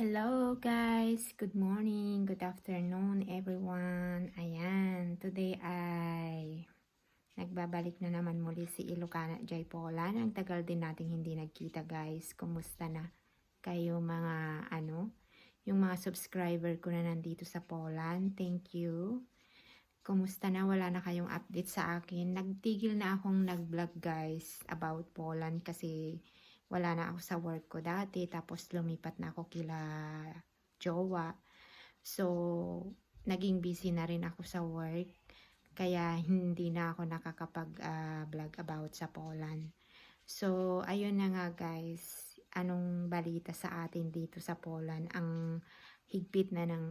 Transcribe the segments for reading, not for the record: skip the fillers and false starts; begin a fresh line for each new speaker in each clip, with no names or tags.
Hello guys! Good morning, good afternoon everyone. Ayan, today ay nagbabalik na naman muli si Ilocana Jai Polan. Ang tagal din nating hindi nagkita guys. Kumusta na kayo mga yung mga subscriber ko na nandito sa Poland? Thank you. Kumusta na? Wala na kayong update sa akin. Nagtigil na akong nag-vlog guys about Poland kasi wala na ako sa work ko dati, tapos lumipat na ako kila jowa. So, naging busy na rin ako sa work, kaya hindi na ako nakakapag-vlog about sa Poland. So, ayun na nga guys, anong balita sa atin dito sa Poland? Ang higpit na ng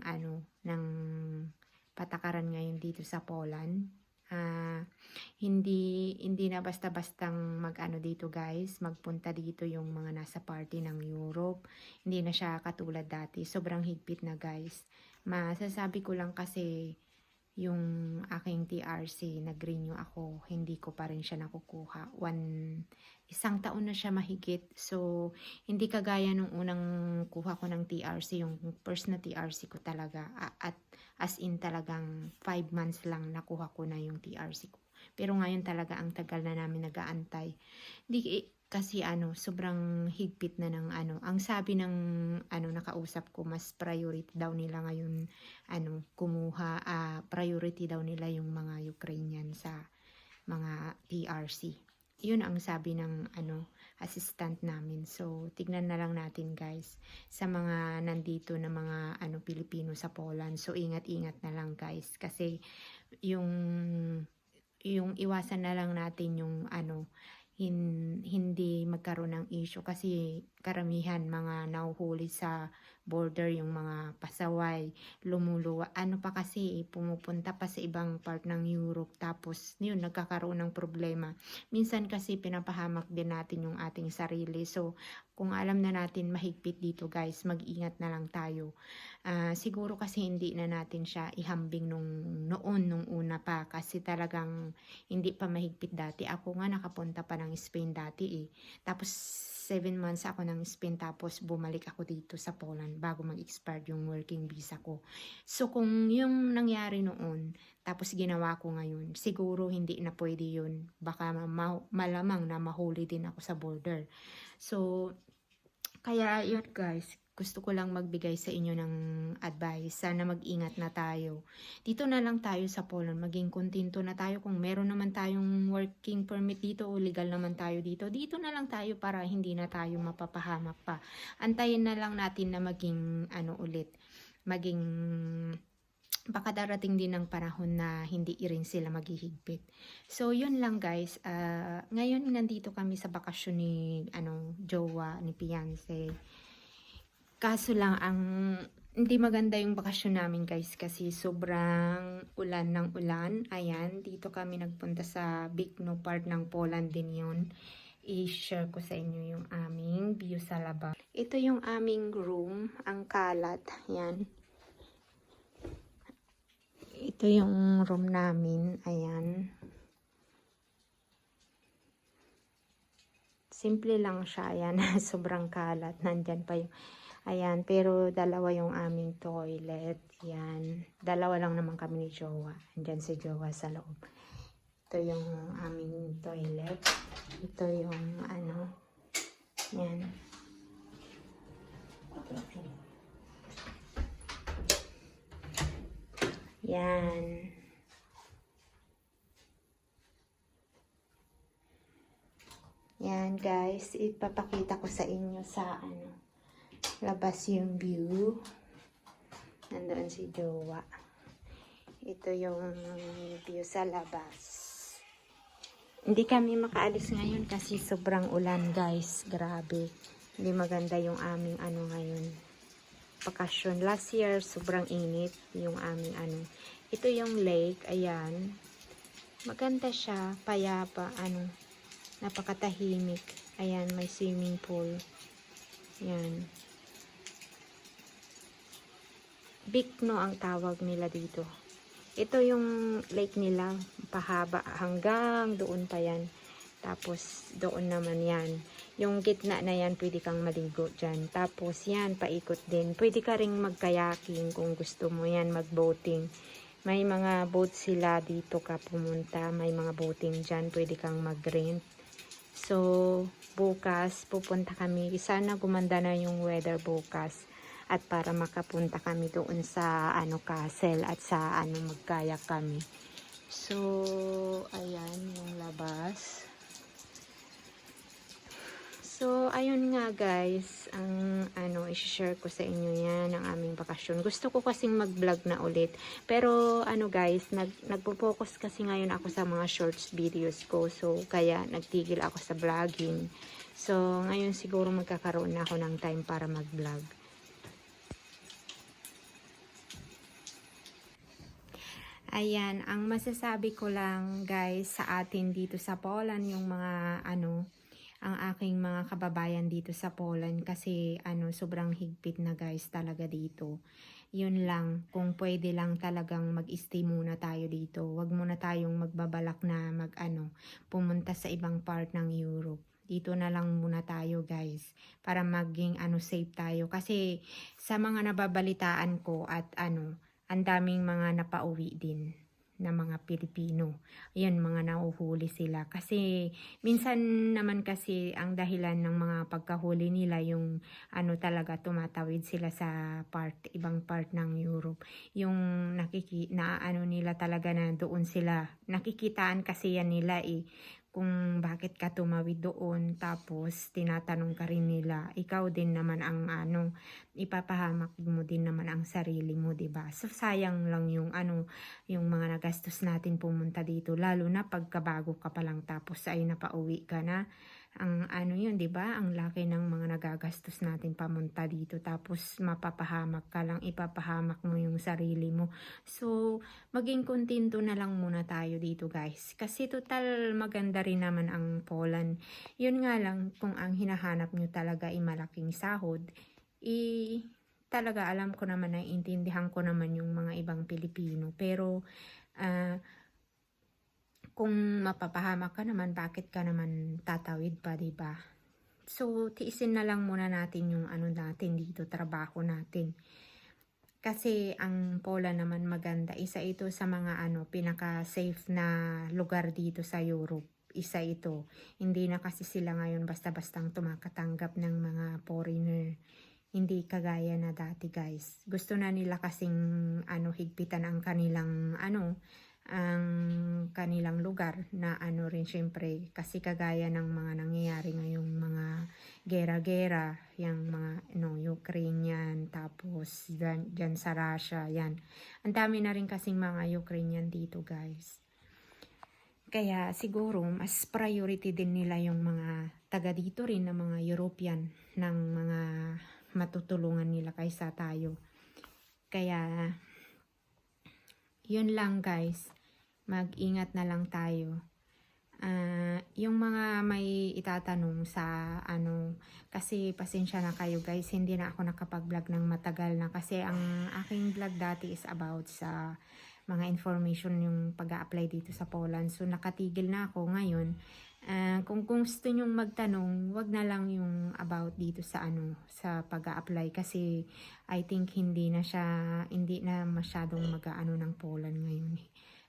patakaran ngayon dito sa Poland. Hindi na basta-bastang dito guys, magpunta dito yung mga nasa party ng Europe. Hindi na siya katulad dati, sobrang higpit na guys. Masasabi ko lang kasi yung aking TRC, nag-renew ako, hindi ko pa rin siya nakukuha. Isang taon na siya mahigit. So, hindi kagaya nung unang kuha ko ng TRC, yung first na TRC ko talaga. At as in talagang 5 months lang nakuha ko na yung TRC ko. Pero ngayon talaga ang tagal na namin nag-aantay. Kasi sobrang higpit na ng ang sabi ng nakausap ko, mas priority daw nila ngayon kumuha, priority daw nila yung mga Ukrainian sa mga TRC. Yun ang sabi ng assistant namin. So tignan na lang natin guys sa mga nandito na mga Pilipino sa Poland. So ingat-ingat na lang guys, kasi yung iwasan na lang natin yung hindi magkaroon ng issue, kasi karamihan mga nahuhuli sa border, yung mga pasaway, lumuluwa, pa kasi pumupunta pa sa ibang part ng Europe, tapos yun nagkakaroon ng problema. Minsan kasi pinapahamak din natin yung ating sarili. So kung alam na natin mahigpit dito guys, mag-ingat na lang tayo. Siguro kasi hindi na natin siya ihambing nung una pa, kasi talagang hindi pa mahigpit dati. Ako nga nakapunta pa ng Spain dati Tapos 7 months ako ng Spain, tapos bumalik ako dito sa Poland bago mag-expire yung working visa ko. So kung yung nangyari noon, tapos ginawa ko ngayon, siguro hindi na pwede yun. Baka malamang na mahuli din ako sa border. So kaya yun guys, gusto ko lang magbigay sa inyo ng advice. Sana mag-ingat na tayo. Dito na lang tayo sa Poland, maging kontento na tayo. Kung meron naman tayong working permit dito o legal naman tayo dito, dito na lang tayo para hindi na tayo mapapahamak pa. Antayin na lang natin na maging baka darating din ng panahon na hindi rin sila maghihigpit. So yun lang guys. Ngayon nandito kami sa bakasyon ni jowa, ni fiance. Kaso lang hindi maganda yung bakasyon namin guys, kasi sobrang ulan ng ulan. Ayan, dito kami nagpunta sa Bikno part ng Poland din yun. I-share ko sa inyo yung aming view sa labas. Ito yung aming room, ang kalat. Ayan. Ito yung room namin. Ayan. Simple lang siya. Ayan. Sobrang kalat. Nandyan pa yung ayan, pero dalawa yung aming toilet. Yan. Dalawa lang naman kami ni jowa. Andyan si jowa sa loob. Ito yung aming toilet. Ito yung yan. Yan. Yan guys, ipapakita ko sa inyo sa labas yung view. Nandoon si jowa. Ito yung view sa labas. Hindi kami makaalis ngayon kasi sobrang ulan guys. Grabe. Hindi maganda yung aming ngayon. Bakasyon. Last year sobrang init yung aming Ito yung lake. Ayan. Maganda siya. Payapa. Napakatahimik. Ayan. May swimming pool. Yan. Bikno ang tawag nila dito. Ito yung lake nila, pahaba hanggang doon pa yan. Tapos doon naman yan. Yung gitna na yan, pwede kang maligo dyan. Tapos yan, paikot din. Pwede ka ring mag-kayaking kung gusto mo yan, mag-boating. May mga boat sila dito ka pumunta. May mga boating dyan, pwede kang mag-rent. So, bukas pupunta kami. Sana gumanda na yung weather bukas. At para makapunta kami doon sa castle at sa magkayak kami. So, ayan yung labas. So, ayun nga guys, ang i-share ko sa inyo yan, ang aming bakasyon. Gusto ko kasing mag-vlog na ulit. Pero, guys, nagpo-focus kasi ngayon ako sa mga shorts videos ko. So, kaya nagtigil ako sa vlogging. So, ngayon siguro magkakaroon na ako ng time para mag-vlog. Ayan, ang masasabi ko lang guys sa atin dito sa Poland, yung mga ang aking mga kababayan dito sa Poland kasi sobrang higpit na guys talaga dito. Yun lang, kung pwede lang talagang mag-stay muna tayo dito. Wag muna tayong magbabalak na pumunta sa ibang part ng Europe. Dito na lang muna tayo guys para maging safe tayo kasi sa mga nababalitaan ko at ang daming mga napauwi din na mga Pilipino. Ayan, mga nahuhuli sila. Kasi, minsan naman kasi ang dahilan ng mga pagkahuli nila yung talaga tumatawid sila sa ibang part ng Europe. Yung nila talaga na doon sila. Nakikitaan kasi yan nila kung bakit ka tumawid doon, tapos tinatanong ka rin nila, ikaw din naman ang ipapahamak mo din naman ang sarili mo, 'di ba? So sayang lang yung yung mga nagastos natin pumunta dito, lalo na pagkabago ka pa lang tapos ay napauwi ka na. Ang yun, 'di ba? Ang laki ng mga nagagastos natin pamunta dito, tapos mapapahamak ka lang, ipapahamak mo yung sarili mo. So maging kontento na lang muna tayo dito guys. Kasi total maganda rin naman ang Poland. Yun nga lang, kung ang hinahanap nyo talaga ay malaking sahod, talaga alam ko naman, naiintindihan ko naman yung mga ibang Pilipino. Pero kung mapapahamak ka naman, bakit ka naman tatawid pa, diba? So tiisin na lang muna natin yung natin dito, trabaho natin. Kasi ang Poland naman maganda. Isa ito sa mga pinaka-safe na lugar dito sa Europe. Isa ito. Hindi na kasi sila ngayon basta-bastang tumakatanggap ng mga foreigner. Hindi kagaya na dati guys. Gusto na nila kasing higpitan ang kanilang ang kanilang lugar na rin syempre kasi kagaya ng mga nangyayari ngayong mga gera-gera, yung mga Ukrainian, tapos dyan sa Russia, yan. Ang dami na rin kasing mga Ukrainian dito guys. Kaya siguro mas priority din nila yung mga taga dito rin na mga European ng mga matutulungan nila kaysa tayo. Kaya yun lang guys, mag-ingat na lang tayo. Yung mga may itatanong sa kasi pasensya na kayo guys, hindi na ako nakapag-vlog ng matagal na kasi ang aking vlog dati is about sa mga information yung pag-a-apply dito sa Poland. So nakatigil na ako ngayon. Kung gusto nyong magtanong, wag na lang yung about dito sa sa pag-a-apply kasi I think hindi na masyadong mag-aano ng Poland ngayon.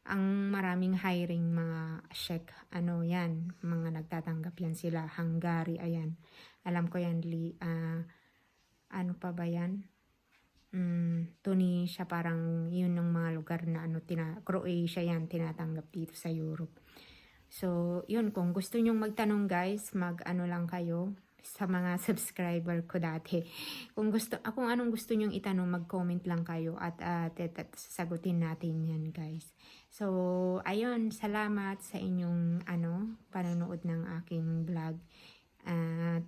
Ang maraming hiring mga Czech, yan, mga nagtatanggap yan sila, Hungary, ayan. Alam ko yan, ano pa ba yan? Tunisia, parang yun ng mga lugar na Croatia yan, tinatanggap dito sa Europe. So, yun, kung gusto nyong magtanong guys, lang kayo sa mga subscriber ko dati. Kung anong gusto nyong itanong, mag-comment lang kayo at sasagutin natin yan guys. So, ayun, salamat sa inyong panonood ng aking vlog. At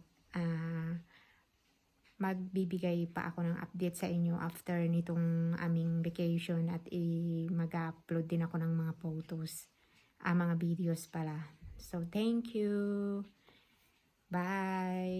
magbibigay pa ako ng update sa inyo after nitong aming vacation at mag-upload din ako ng mga photos. Mga videos pala. So, thank you. Bye.